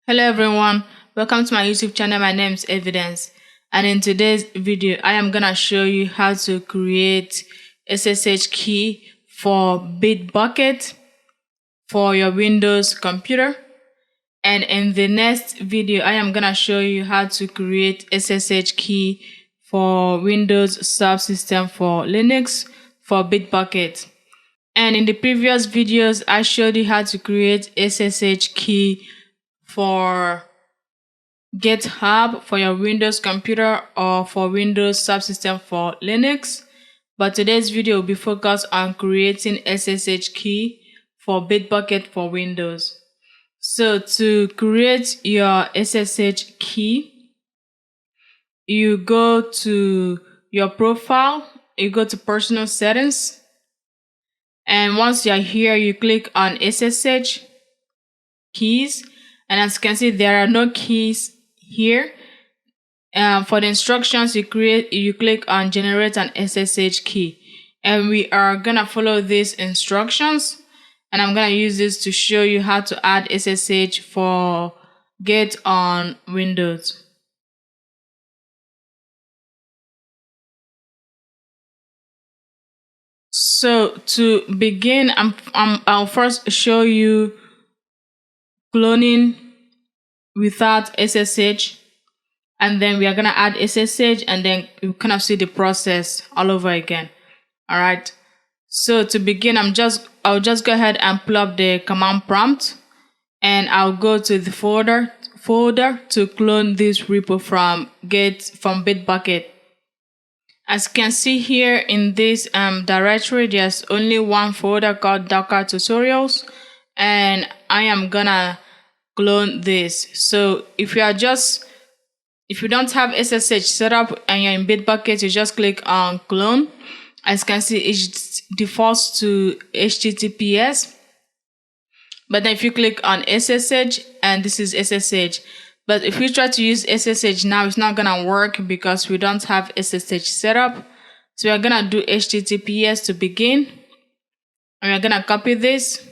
Hello everyone, welcome to my YouTube channel. My name is Evidence, and in today's video I am gonna show you how to create SSH key for BitBucket for your Windows computer. And in the next video I am gonna show you how to create SSH key for Windows subsystem for Linux for BitBucket. And in the previous videos I showed you how to create SSH key for GitHub for your Windows computer or for Windows subsystem for Linux. But today's video will be focused on creating SSH key for BitBucket for Windows. So to create your SSH key, you go to your profile, you go to personal settings, and once you're here, you click on SSH keys. And as you can see, there are no keys here. For the instructions, you click on generate an SSH key, and we are gonna follow these instructions. And I'm gonna use this to show you how to add SSH for Get on Windows. So to begin, I'll first show you cloning without SSH, and then we are gonna add SSH, and then you kind of see the process all over again. All right. So to begin, I'll just go ahead and pull up the command prompt, and I'll go to the folder to clone this repo from BitBucket. As you can see here in this directory, there's only one folder called Docker Tutorials, and I am gonna clone this. So if you don't have SSH set up and you're in BitBucket, you just click on clone. As you can see, it defaults to HTTPS. But then if you click on SSH, and this is SSH. But if you try to use SSH now, it's not gonna work because we don't have SSH set up. So we're gonna do HTTPS to begin. And we're gonna copy this.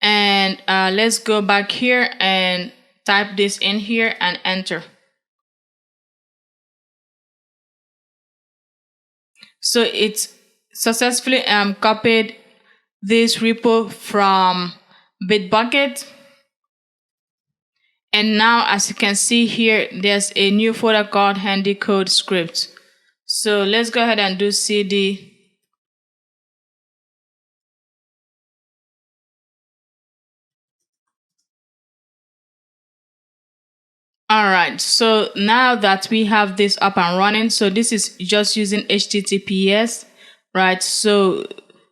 And let's go back here and type this in here and enter. So it's successfully copied this repo from BitBucket. And now, as you can see here, there's a new folder called handy code script. So let's go ahead and do cd All right, so now that we have this up and running, so this is just using HTTPS, right? So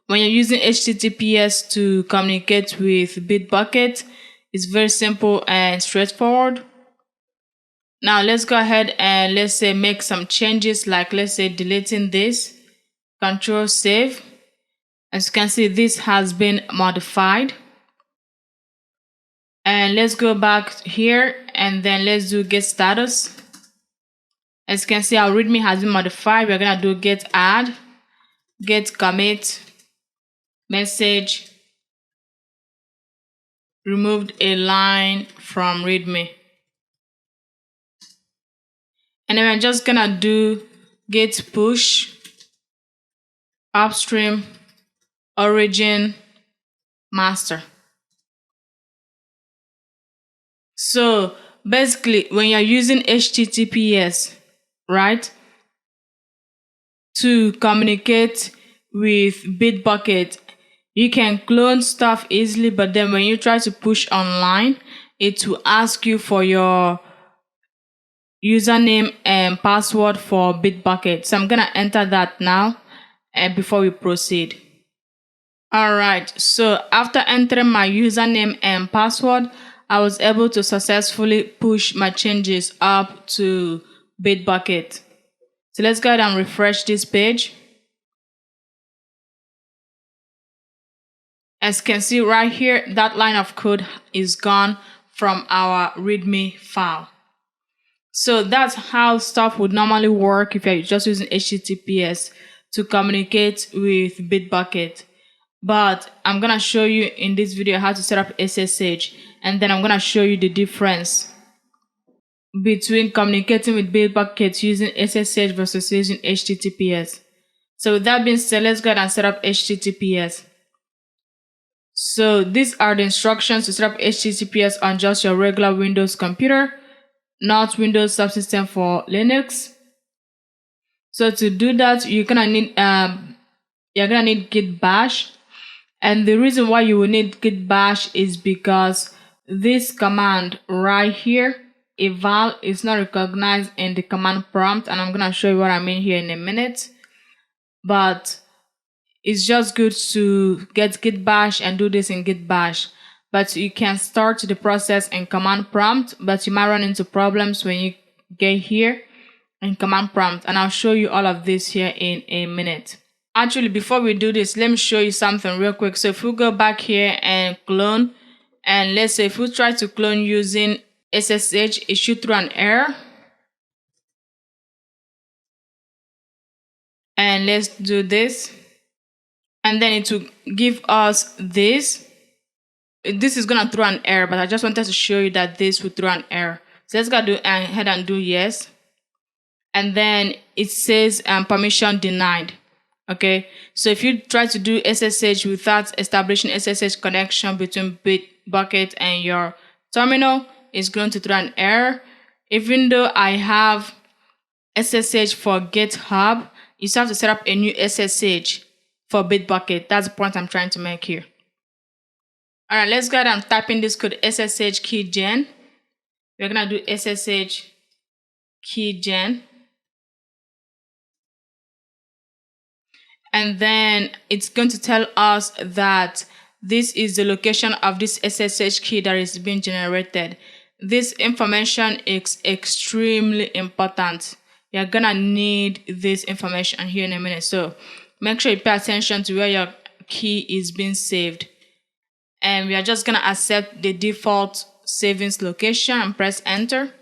when you're using HTTPS to communicate with BitBucket, it's very simple and straightforward. Now let's go ahead and let's say make some changes, like let's say deleting this, Control save. As you can see, this has been modified. And let's go back here and then let's do get status. As you can see, our readme has been modified. We're gonna do get add, get commit, message, removed a line from readme. And then we're just gonna do get push, upstream, origin, master. So basically, when you're using HTTPS, right, to communicate with BitBucket, you can clone stuff easily, but then when you try to push online, it will ask you for your username and password for BitBucket. So I'm gonna enter that now and before we proceed. All right, so after entering my username and password, I was able to successfully push my changes up to BitBucket. So let's go ahead and refresh this page. As you can see right here, that line of code is gone from our README file. So that's how stuff would normally work if you're just using HTTPS to communicate with BitBucket. But I'm gonna show you in this video how to set up SSH. and then I'm gonna show you the difference between communicating with BitBucket using SSH versus using HTTPS. So with that being said, let's go ahead and set up HTTPS. So these are the instructions to set up HTTPS on just your regular Windows computer, not Windows subsystem for Linux. So to do that, you're gonna need git bash, and the reason why you will need git bash is because this command right here, eval, is not recognized in the command prompt, and I'm gonna show you what I mean here in a minute. But it's just good to get git bash and do this in git bash. But you can start the process in command prompt, but you might run into problems when you get here in command prompt, and I'll show you all of this here in a minute. Actually, before we do this, let me show you something real quick. So if we go back here and clone, and let's say if we try to clone using SSH, it should throw an error. And let's do this. And then it will give us this. This is gonna throw an error, but I just wanted to show you that this will throw an error. So let's go ahead and do yes. And then it says permission denied. Okay, so if you try to do SSH without establishing SSH connection between BitBucket and your terminal, it's going to throw an error. Even though I have SSH for GitHub, you still have to set up a new SSH for BitBucket. That's the point I'm trying to make here. All right, let's go ahead and type in this code SSH keygen. We're gonna do SSH keygen. And then it's going to tell us that this is the location of this SSH key that is being generated. This information is extremely important. You're gonna need this information here in a minute. So make sure you pay attention to where your key is being saved. And we are just gonna accept the default savings location and press enter.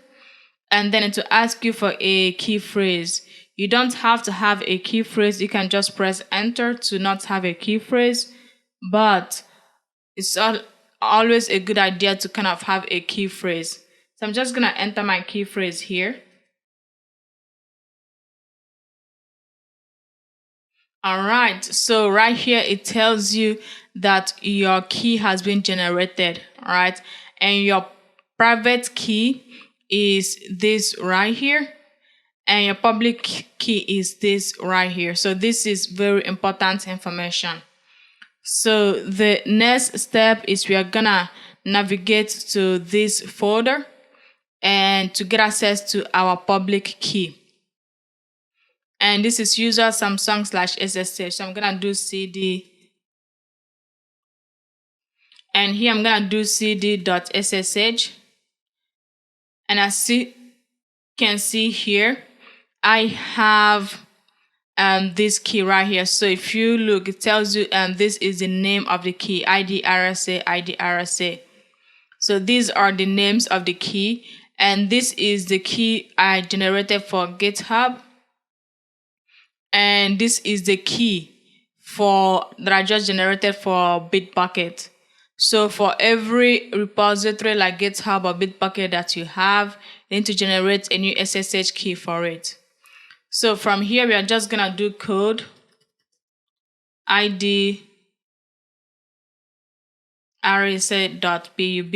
And then it will ask you for a key phrase. You don't have to have a key phrase. You can just press enter to not have a key phrase, but it's always a good idea to kind of have a key phrase. So I'm just gonna enter my key phrase here. All right, so right here it tells you that your key has been generated, all right, and your private key is this right here, and your public key is this right here. So this is very important information. So the next step is we are gonna navigate to this folder and to get access to our public key. And this is user Samsung/SSH. So I'm gonna do cd, and here I'm gonna do cd.ssh, and as you can see here, I have this key right here. So if you look, it tells you this is the name of the key, IDRSA. So these are the names of the key, and this is the key I generated for GitHub, and this is the key that I just generated for BitBucket. So for every repository like GitHub or BitBucket that you have, you need to generate a new SSH key for it. So from here, we are just gonna do code id rsa.pub.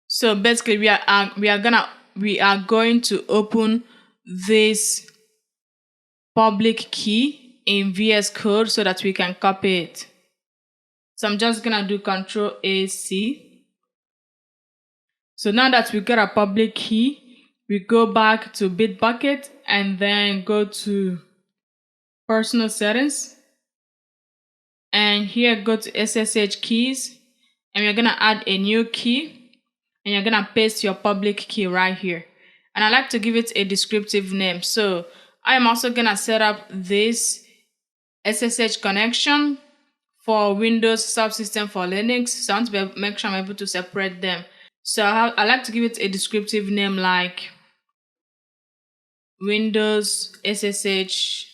So basically, we are going to open this public key in VS Code so that we can copy it. So I'm just gonna do Ctrl+AC. So now that we got a public key, we go back to BitBucket and then go to personal settings. And here go to SSH keys, and we're gonna add a new key, and you're gonna paste your public key right here. And I like to give it a descriptive name. So I am also gonna set up this SSH connection for Windows subsystem for Linux. So I want to make sure I'm able to separate them. So I like to give it a descriptive name like Windows SSH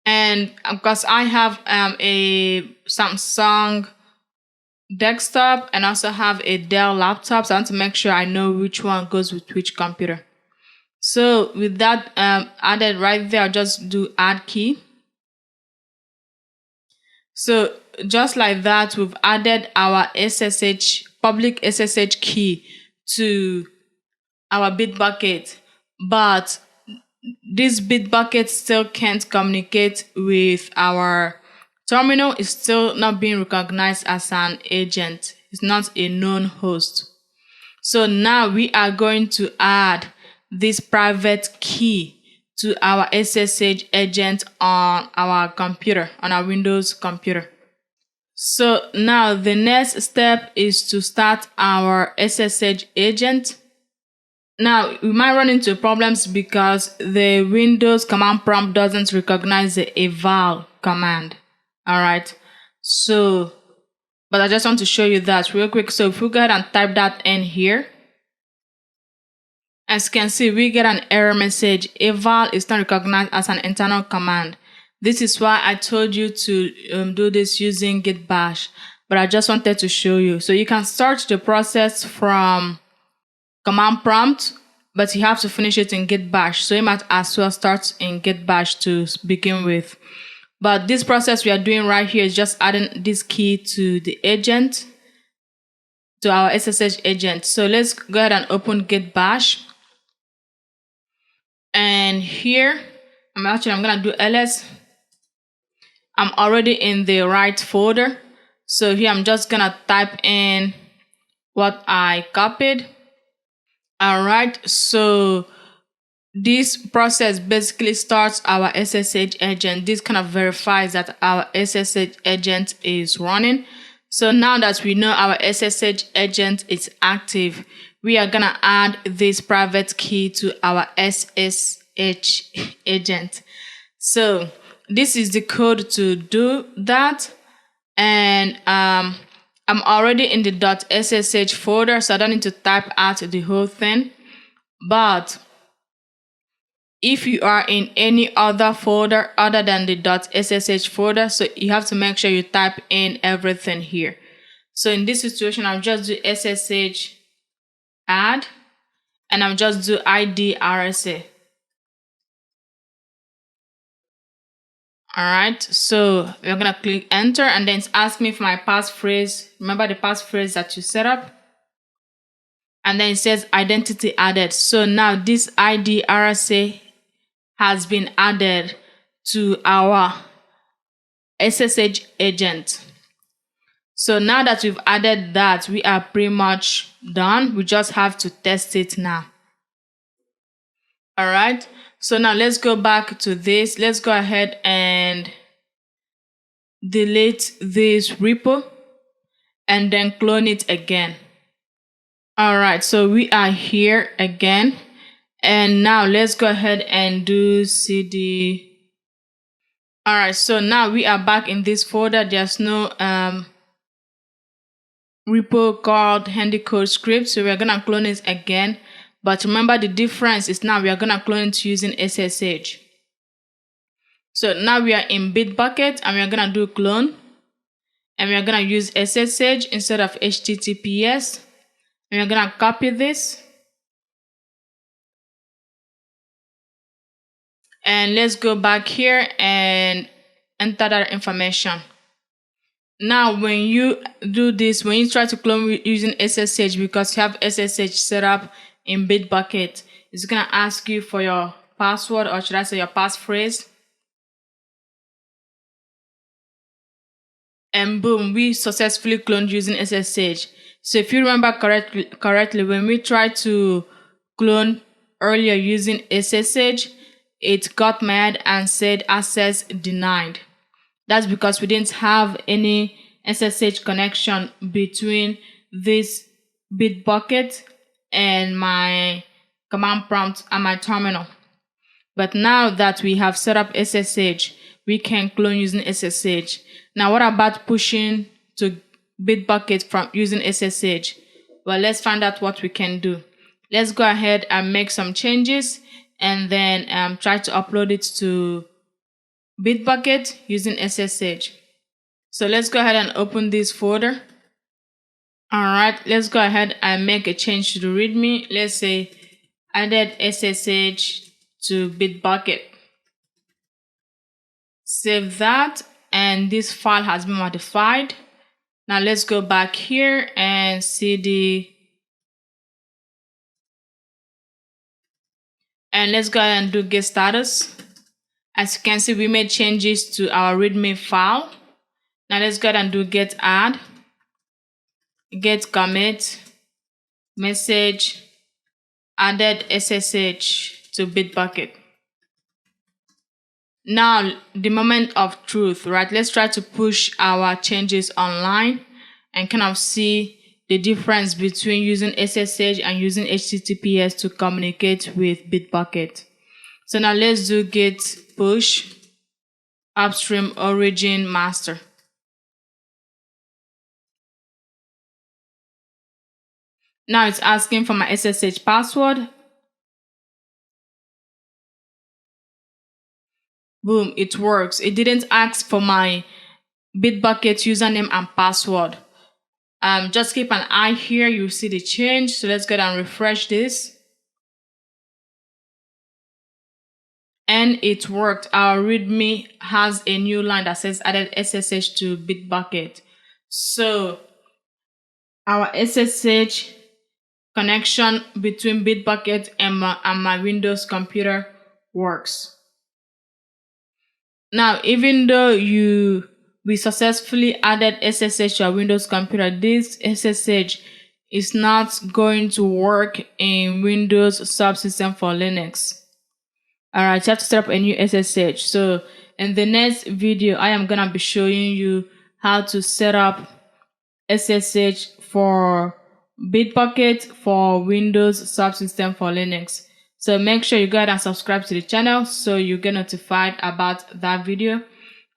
And because I have a Samsung desktop and also have a Dell laptop, so I want to make sure I know which one goes with which computer. So with that added right there, I'll just do add key. So just like that, we've added our SSH public SSH key to our BitBucket, but this BitBucket still can't communicate with our terminal. It's still not being recognized as an agent. It's not a known host. So now we are going to add this private key to our SSH agent on our computer, on our Windows computer. So now the next step is to start our SSH agent. Now we might run into problems because the Windows command prompt doesn't recognize the eval command. Alright. So, but I just want to show you that real quick. So if we go ahead and type that in here, as you can see, we get an error message. Eval is not recognized as an internal command. This is why I told you to do this using git bash, but I just wanted to show you. So you can start the process from command prompt, but you have to finish it in git bash. So you might as well start in git bash to begin with. But this process we are doing right here is just adding this key to the agent, to our SSH agent. So let's go ahead and open git bash. And here, I'm gonna do ls. I'm already in the right folder. So here I'm just gonna type in what I copied. Alright, so this process basically starts our SSH agent. This kind of verifies that our SSH agent is running. So now that we know our SSH agent is active, we are gonna add this private key to our SSH agent. So this is the code to do that. And I'm already in the .ssh folder, so I don't need to type out the whole thing. But if you are in any other folder other than the .ssh folder, so you have to make sure you type in everything here. So in this situation, I'll just do SSH add, and I'll just do ID RSA. Alright, so we're gonna click enter, and then it's asking me for my passphrase. Remember the passphrase that you set up? And then it says identity added. So now this ID RSA has been added to our SSH agent. So now that we've added that, we are pretty much done. We just have to test it now. Alright, so now let's go back to this. Let's go ahead and delete this repo and then clone it again. Alright, so we are here again. And now let's go ahead and do cd. Alright, so now we are back in this folder. There's no repo called handycode script, so we're gonna clone it again. But remember, the difference is now we are gonna clone it using SSH. So now we are in BitBucket and we are gonna do clone, and we are gonna use SSH instead of HTTPS. And we're gonna copy this, and let's go back here and enter that information. Now, when you do this, when you try to clone using SSH, because you have SSH set up in BitBucket, it's gonna ask you for your password, or should I say your passphrase. And boom, we successfully cloned using SSH. So if you remember correctly, when we tried to clone earlier using SSH, it got mad and said access denied. That's because we didn't have any SSH connection between this BitBucket and my command prompt and my terminal. But now that we have set up SSH, we can clone using SSH. Now, what about pushing to BitBucket from using SSH? Well, let's find out what we can do. Let's go ahead and make some changes and then try to upload it to BitBucket using SSH. So let's go ahead and open this folder. Alright, let's go ahead and make a change to the README. Let's say added SSH to BitBucket. Save that, and this file has been modified. Now let's go back here and see and let's go ahead and do get status. As you can see, we made changes to our README file. Now let's go ahead and do get add, get commit, message, added SSH to BitBucket. Now, the moment of truth, right? Let's try to push our changes online and kind of see the difference between using SSH and using HTTPS to communicate with BitBucket. So now let's do git push upstream origin master. Now it's asking for my SSH password. Boom, it works. It didn't ask for my BitBucket username and password. Just keep an eye here, you'll see the change. So let's go ahead and refresh this. And it worked. Our README has a new line that says added SSH to BitBucket. So our SSH connection between BitBucket and my Windows computer works. Now, even though we successfully added SSH to our Windows computer, this SSH is not going to work in Windows subsystem for Linux. Alright, you have to set up a new SSH. So in the next video, I am gonna be showing you how to set up SSH for BitBucket for Windows subsystem for Linux. So make sure you go ahead and subscribe to the channel so you get notified about that video.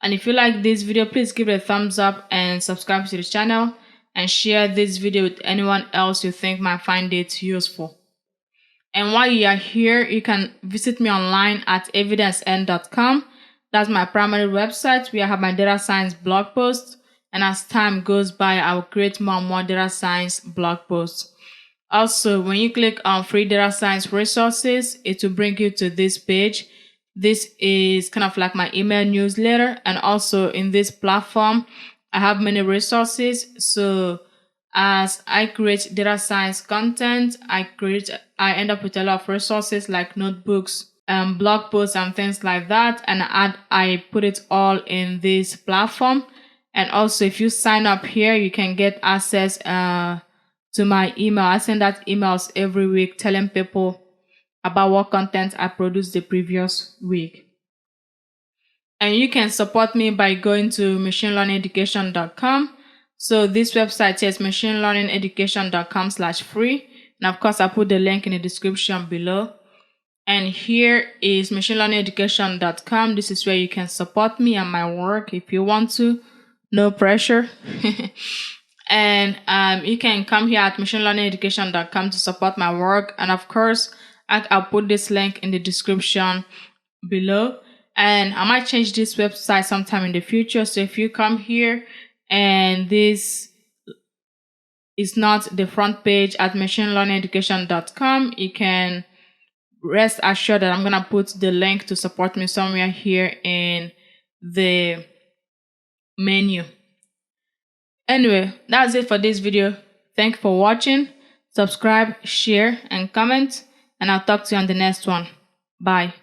And if you like this video, please give it a thumbs up and subscribe to the channel and share this video with anyone else you think might find it useful. And while you are here, you can visit me online at evidencen.com. That's my primary website where I have my data science blog posts. And as time goes by, I will create more and more data science blog posts. Also, when you click on free data science resources, it will bring you to this page. This is kind of like my email newsletter. And also in this platform, I have many resources. So as I create data science content, I end up with a lot of resources like notebooks, blog posts and things like that. And I put it all in this platform. And also if you sign up here, you can get access to my email. I send out emails every week telling people about what content I produced the previous week. And you can support me by going to machinelearningeducation.com. So this website is machinelearningeducation.com/free. And of course, I put the link in the description below. And here is machinelearningeducation.com. This is where you can support me and my work if you want to. No pressure. And you can come here at machinelearningeducation.com to support my work. And of course, I'll put this link in the description below. And I might change this website sometime in the future. So if you come here and this is not the front page at machinelearningeducation.com, you can rest assured that I'm going to put the link to support me somewhere here in the menu. Anyway, that's it for this video. Thank you for watching. Subscribe, share, and comment. And I'll talk to you on the next one. Bye.